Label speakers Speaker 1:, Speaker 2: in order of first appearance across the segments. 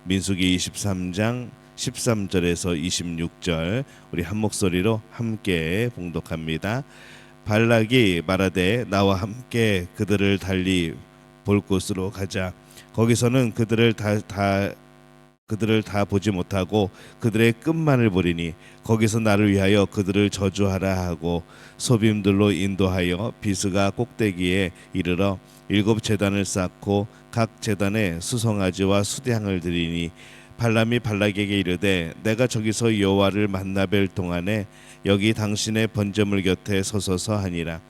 Speaker 1: 민수기 23장 13절에서 26절 우리 한 목소리로 함께 봉독합니다. 발락이 말하되 나와 함께 그들을 달리 볼 곳으로 가자. 거기서는 그들을 다 보지 못하고 그들의 끝만을 보리니 거기서 나를 위하여 그들을 저주하라 하고 소빔들로 인도하여 비스가 꼭대기에 이르러 7 제단을 쌓고 각 제단에 수송아지와 수대향을 드리니 발람이 발락에게 이르되 내가 저기서 여호와를 만나 뵐 동안에 여기 당신의 번제물 곁에 서소서 하니라.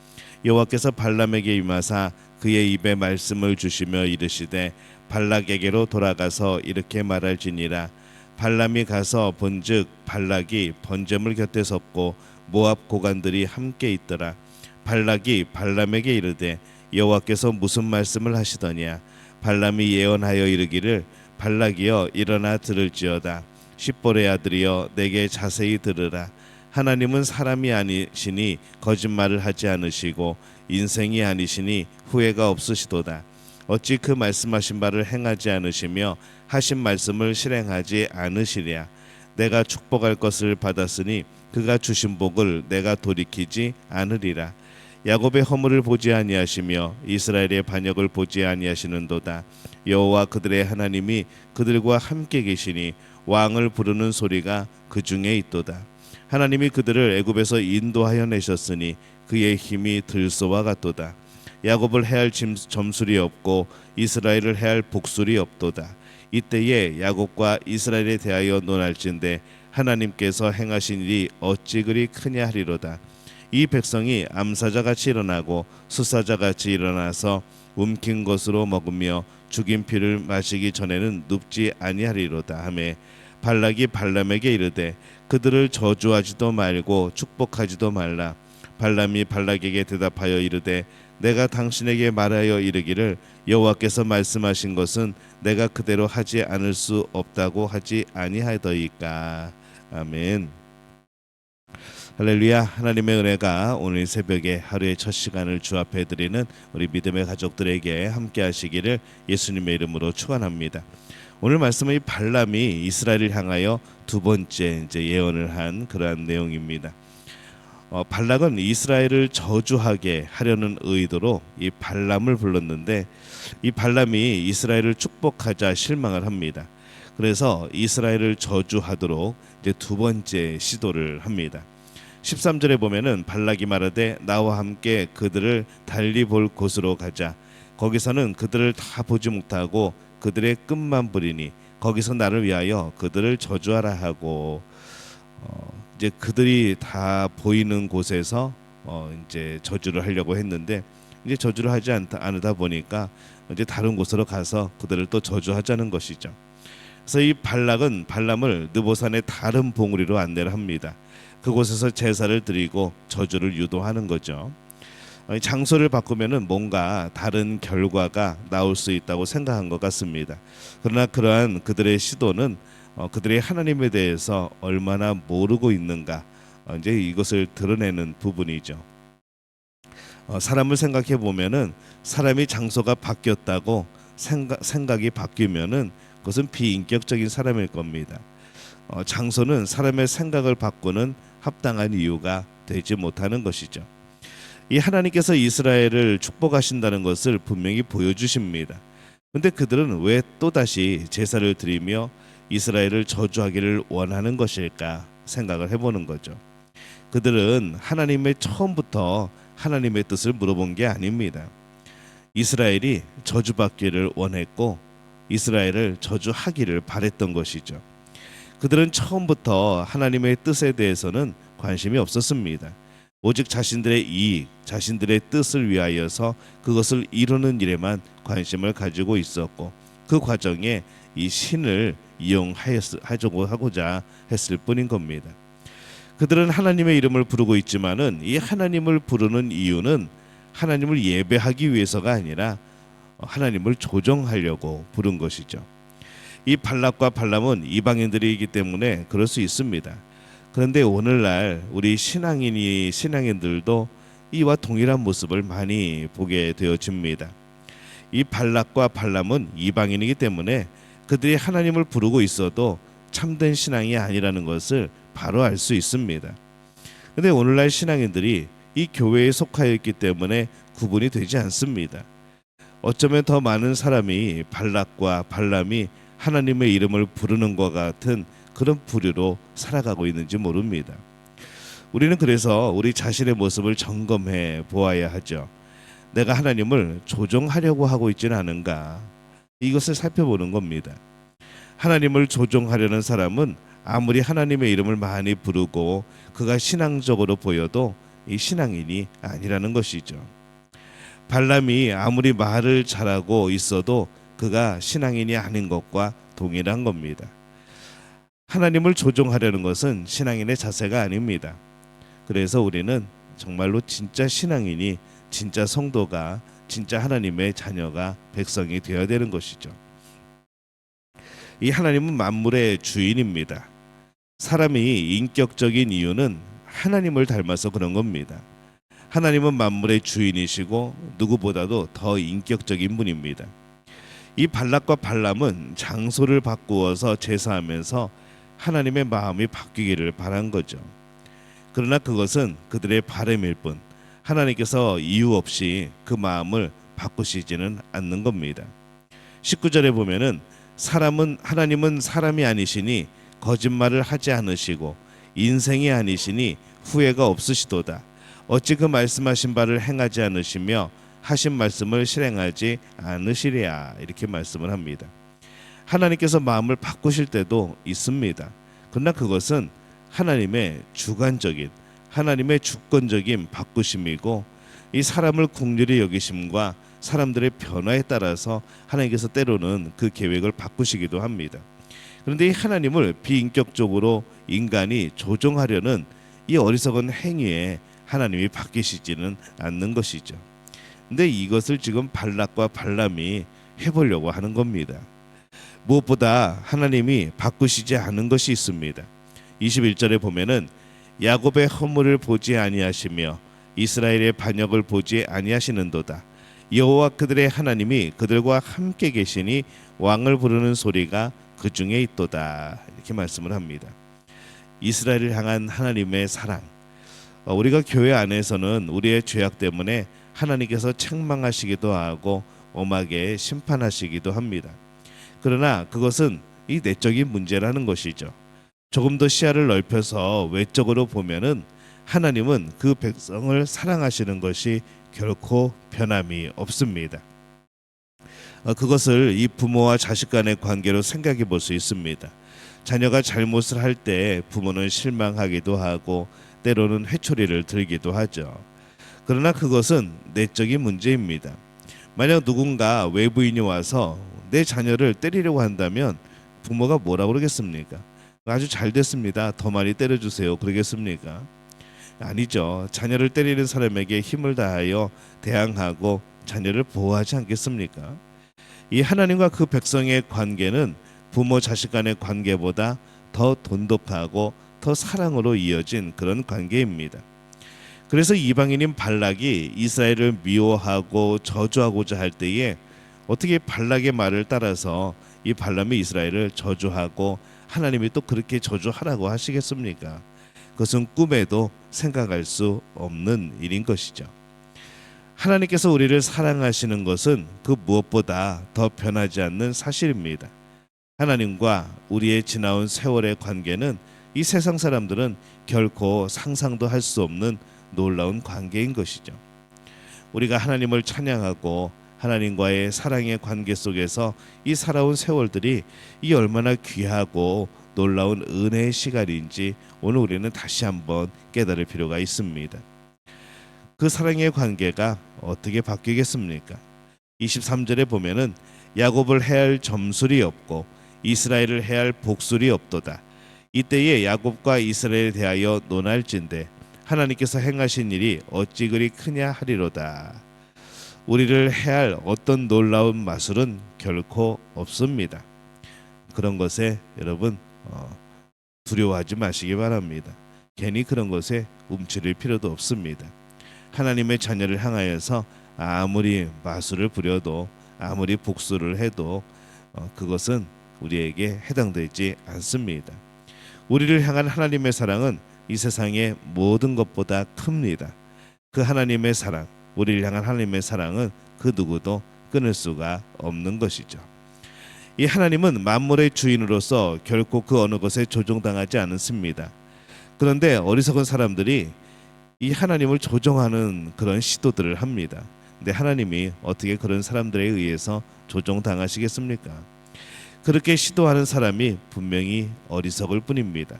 Speaker 1: 여호와께서 발람에게 임하사 그의 입에 말씀을 주시며 이르시되 발락에게로 돌아가서 이렇게 말할지니라. 발람이 가서 본즉 발락이 번제물 곁에 섰고 모압 고관들이 함께 있더라. 발락이 발람에게 이르되 여호와께서 무슨 말씀을 하시더냐. 발람이 예언하여 이르기를 발락이여 일어나 들을지어다. 십볼의 아들이여 내게 자세히 들으라. 하나님은 사람이 아니시니 거짓말을 하지 않으시고 인생이 아니시니 후회가 없으시도다. 어찌 그 말씀하신 바를 행하지 않으시며 하신 말씀을 실행하지 않으시랴. 내가 축복할 것을 받았으니 그가 주신 복을 내가 돌이키지 않으리라. 야곱의 허물을 보지 아니하시며 이스라엘의 반역을 보지 아니하시는도다. 여호와 그들의 하나님이 그들과 함께 계시니 왕을 부르는 소리가 그 중에 있도다. 하나님이 그들을 애굽에서 인도하여 내셨으니 그의 힘이 들소와 같도다. 야곱을 해할 점술이 없고 이스라엘을 해할 복술이 없도다. 이때에 야곱과 이스라엘에 대하여 논할진대 하나님께서 행하신 일이 어찌 그리 크냐 하리로다. 이 백성이 암사자같이 일어나고 수사자같이 일어나서 움킨 것으로 먹으며 죽인 피를 마시기 전에는 눕지 아니하리로다 하매 발락이 발람에게 이르되 그들을 저주하지도 말고 축복하지도 말라. 발람이 발락에게 대답하여 이르되 내가 당신에게 말하여 이르기를 여호와께서 말씀하신 것은 내가 그대로 하지 않을 수 없다고 하지 아니하더이까. 아멘. 할렐루야. 하나님의 은혜가 오늘 새벽에 하루의 첫 시간을 주 앞에 드리는 우리 믿음의 가족들에게 함께 하시기를 예수님의 이름으로 축원합니다. 오늘 말씀은 발람이 이스라엘을 향하여 두 번째 예언을 한 그러한 내용입니다. 발락은 이스라엘을 저주하게 하려는 의도로 이 발람을 불렀는데 이 발람이 이스라엘을 축복하자 실망을 합니다. 그래서 이스라엘을 저주하도록 이제 두 번째 시도를 합니다. 13절에 보면은 발락이 말하되 나와 함께 그들을 달리 볼 곳으로 가자. 거기서는 그들을 다 보지 못하고 그들의 끝만 보리니 거기서 나를 위하여 그들을 저주하라 하고 이제 그들이 다 보이는 곳에서 이제 저주를 하려고 했는데 이제 저주를 하지 않다 보니까 이제 다른 곳으로 가서 그들을 또 저주하자는 것이죠. 그래서 이 발락은 발람을 느보산의 다른 봉우리로 안내를 합니다. 그곳에서 제사를 드리고 저주를 유도하는 거죠. 장소를 바꾸면은 뭔가 다른 결과가 나올 수 있다고 생각한 것 같습니다. 그러나 그러한 그들의 시도는 그들의 하나님에 대해서 얼마나 모르고 있는가 이제 이것을 드러내는 부분이죠. 사람을 생각해 보면은 사람이 장소가 바뀌었다고 생각이 바뀌면은 그것은 비인격적인 사람일 겁니다. 장소는 사람의 생각을 바꾸는 합당한 이유가 되지 못하는 것이죠. 이 하나님께서 이스라엘을 축복하신다는 것을 분명히 보여주십니다. 그런데 그들은 왜 또다시 제사를 드리며 이스라엘을 저주하기를 원하는 것일까 생각을 해보는 거죠. 그들은 하나님의 처음부터 하나님의 뜻을 물어본 게 아닙니다. 이스라엘이 저주받기를 원했고 이스라엘을 저주하기를 바랬던 것이죠. 그들은 처음부터 하나님의 뜻에 대해서는 관심이 없었습니다. 오직 자신들의 이익, 자신들의 뜻을 위하여서 그것을 이루는 일에만 관심을 가지고 있었고 그 과정에 이 신을 이용하고자 했을 뿐인 겁니다. 그들은 하나님의 이름을 부르고 있지만은 이 하나님을 부르는 이유는 하나님을 예배하기 위해서가 아니라 하나님을 조정하려고 부른 것이죠. 이 발락과 발람은 이방인들이기 때문에 그럴 수 있습니다. 그런데 오늘날 우리 신앙인들도 이와 동일한 모습을 많이 보게 되어집니다. 이 발락과 발람은 이방인이기 때문에 그들이 하나님을 부르고 있어도 참된 신앙이 아니라는 것을 바로 알 수 있습니다. 근데 오늘날 신앙인들이 이 교회에 속하여 있기 때문에 구분이 되지 않습니다. 어쩌면 더 많은 사람이 발락과 발람이 하나님의 이름을 부르는 것 같은 그런 부류로 살아가고 있는지 모릅니다. 우리는 그래서 우리 자신의 모습을 점검해 보아야 하죠. 내가 하나님을 조종하려고 하고 있지는 않은가? 이것을 살펴보는 겁니다. 하나님을 조종하려는 사람은 아무리 하나님의 이름을 많이 부르고 그가 신앙적으로 보여도 이 신앙인이 아니라는 것이죠. 발람이 아무리 말을 잘하고 있어도 그가 신앙인이 아닌 것과 동일한 겁니다. 하나님을 조종하려는 것은 신앙인의 자세가 아닙니다. 그래서 우리는 정말로 진짜 신앙인이, 진짜 성도가, 진짜 하나님의 자녀가, 백성이 되어야 되는 것이죠. 이 하나님은 만물의 주인입니다. 사람이 인격적인 이유는 하나님을 닮아서 그런 겁니다. 하나님은 만물의 주인이시고 누구보다도 더 인격적인 분입니다. 이 발락과 발람은 장소를 바꾸어서 제사하면서 하나님의 마음이 바뀌기를 바란 거죠. 그러나 그것은 그들의 바람일 뿐 하나님께서 이유 없이 그 마음을 바꾸시지는 않는 겁니다. 19절에 보면은 하나님은 사람이 아니시니 거짓말을 하지 않으시고 인생이 아니시니 후회가 없으시도다. 어찌 그 말씀하신 바를 행하지 않으시며 하신 말씀을 실행하지 않으시랴. 이렇게 말씀을 합니다. 하나님께서 마음을 바꾸실 때도 있습니다. 그러나 그것은 하나님의 주관적인, 하나님의 주권적인 바꾸심이고 이 사람을 긍휼히 여기심과 사람들의 변화에 따라서 하나님께서 때로는 그 계획을 바꾸시기도 합니다. 그런데 이 하나님을 비인격적으로 인간이 조종하려는 이 어리석은 행위에 하나님이 바뀌시지는 않는 것이죠. 근데 이것을 지금 발락과 발람이 해보려고 하는 겁니다. 무엇보다 하나님이 바꾸시지 않은 것이 있습니다. 21절에 보면은 야곱의 허물을 보지 아니하시며 이스라엘의 반역을 보지 아니하시는도다. 여호와 그들의 하나님이 그들과 함께 계시니 왕을 부르는 소리가 그 중에 있도다. 이렇게 말씀을 합니다. 이스라엘을 향한 하나님의 사랑. 우리가 교회 안에서는 우리의 죄악 때문에 하나님께서 책망하시기도 하고 엄하게 심판하시기도 합니다. 그러나 그것은 이 내적인 문제라는 것이죠. 조금 더 시야를 넓혀서 외적으로 보면은 하나님은 그 백성을 사랑하시는 것이 결코 변함이 없습니다. 그것을 이 부모와 자식 간의 관계로 생각해 볼 수 있습니다. 자녀가 잘못을 할 때 부모는 실망하기도 하고 때로는 회초리를 들기도 하죠. 그러나 그것은 내적인 문제입니다. 만약 누군가 외부인이 와서 내 자녀를 때리려고 한다면 부모가 뭐라고 그러겠습니까? 아주 잘 됐습니다. 더 많이 때려주세요. 그러겠습니까? 아니죠. 자녀를 때리는 사람에게 힘을 다하여 대항하고 자녀를 보호하지 않겠습니까? 이 하나님과 그 백성의 관계는 부모 자식 간의 관계보다 더 돈독하고 더 사랑으로 이어진 그런 관계입니다. 그래서 이방인인 발락이 이스라엘을 미워하고 저주하고자 할 때에 어떻게 발락의 말을 따라서 이 발람이 이스라엘을 저주하고 하나님이 또 그렇게 저주하라고 하시겠습니까? 그것은 꿈에도 생각할 수 없는 일인 것이죠. 하나님께서 우리를 사랑하시는 것은 그 무엇보다 더 변하지 않는 사실입니다. 하나님과 우리의 지나온 세월의 관계는 이 세상 사람들은 결코 상상도 할 수 없는 놀라운 관계인 것이죠. 우리가 하나님을 찬양하고 하나님과의 사랑의 관계 속에서 이 살아온 세월들이 이 얼마나 귀하고 놀라운 은혜의 시간인지 오늘 우리는 다시 한번 깨달을 필요가 있습니다. 그 사랑의 관계가 어떻게 바뀌겠습니까? 23절에 보면은 야곱을 해할 점술이 없고 이스라엘을 해할 복술이 없도다. 이때에 야곱과 이스라엘에 대하여 논할진대 하나님께서 행하신 일이 어찌 그리 크냐 하리로다. 우리를 해할 어떤 놀라운 마술은 결코 없습니다. 그런 것에 여러분 두려워하지 마시기 바랍니다. 괜히 그런 것에 움츠릴 필요도 없습니다. 하나님의 자녀를 향하여서 아무리 마술을 부려도 아무리 복수를 해도 그것은 우리에게 해당되지 않습니다. 우리를 향한 하나님의 사랑은 이 세상의 모든 것보다 큽니다. 그 하나님의 사랑, 우리를 향한 하나님의 사랑은 그 누구도 끊을 수가 없는 것이죠. 이 하나님은 만물의 주인으로서 결코 그 어느 것에 조종당하지 않습니다. 그런데 어리석은 사람들이 이 하나님을 조종하는 그런 시도들을 합니다. 근데 하나님이 어떻게 그런 사람들에 의해서 조종당하시겠습니까? 그렇게 시도하는 사람이 분명히 어리석을 뿐입니다.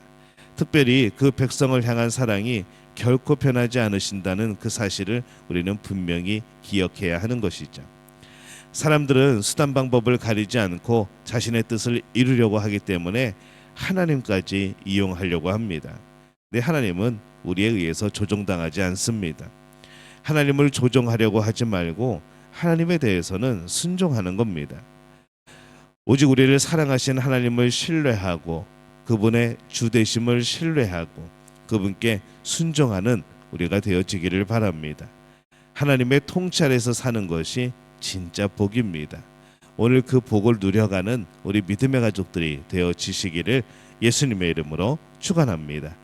Speaker 1: 특별히 그 백성을 향한 사랑이 결코 변하지 않으신다는 그 사실을 우리는 분명히 기억해야 하는 것이죠. 사람들은 수단 방법을 가리지 않고 자신의 뜻을 이루려고 하기 때문에 하나님까지 이용하려고 합니다. 네, 하나님은 우리에 의해서 조종당하지 않습니다. 하나님을 조종하려고 하지 말고 하나님에 대해서는 순종하는 겁니다. 오직 우리를 사랑하신 하나님을 신뢰하고 그분의 주되심을 신뢰하고 그분께 순종하는 우리가 되어지기를 바랍니다. 하나님의 통치 아래서 사는 것이 진짜 복입니다. 오늘 그 복을 누려가는 우리 믿음의 가족들이 되어지시기를 예수님의 이름으로 축원합니다.